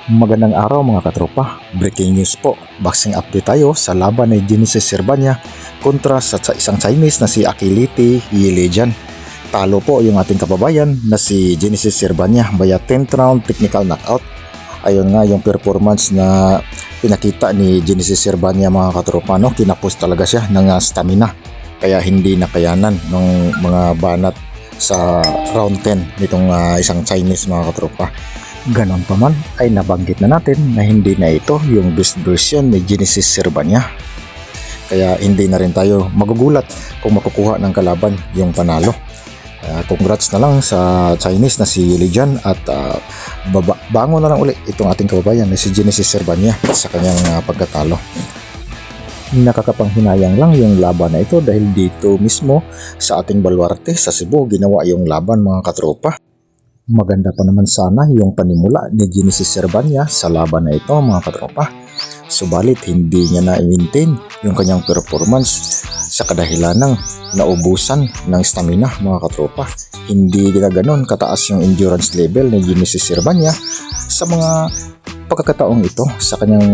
Magandang araw mga katropa. Breaking news po. Boxing update tayo sa laban ni Genesis Servania kontra sa isang Chinese na si Akiliti Yilijan. Talo po yung ating kababayan na si Genesis Servania via 10th round technical knockout. Ayun nga yung performance na pinakita ni Genesis Servania mga katropa, no? Kinapos talaga siya ng stamina. Kaya hindi nakayanan ng mga banat sa round 10 nitong isang Chinese mga katropa. Ganon pa man ay nabanggit na natin na hindi na ito yung best version ni Genesis Servania. Kaya hindi na rin tayo magugulat kung makukuha ng kalaban yung panalo. Congrats na lang sa Chinese na si Yilijan at bangon na lang ulit itong ating kababayan na si Genesis Servania sa kanyang pagkatalo. Nakakapanghinayang lang yung laban na ito dahil dito mismo sa ating baluarte sa Cebu ginawa yung laban mga katropa. Maganda pa naman sana yung panimula ni Genesis Servania sa laban na ito mga katropa. Subalit hindi niya na-maintain yung kanyang performance sa kadahilan ng naubusan ng stamina mga katropa. Hindi ganoon kataas yung endurance level ni Genesis Servania sa mga pagkakataong ito sa kanyang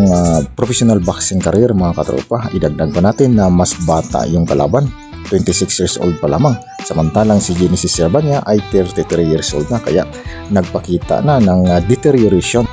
professional boxing career mga katropa. Idagdag pa natin na mas bata yung kalaban, 26 years old pa lamang. Samantalang si Genesis Servania ay 33 years old na, kaya nagpakita na ng deterioration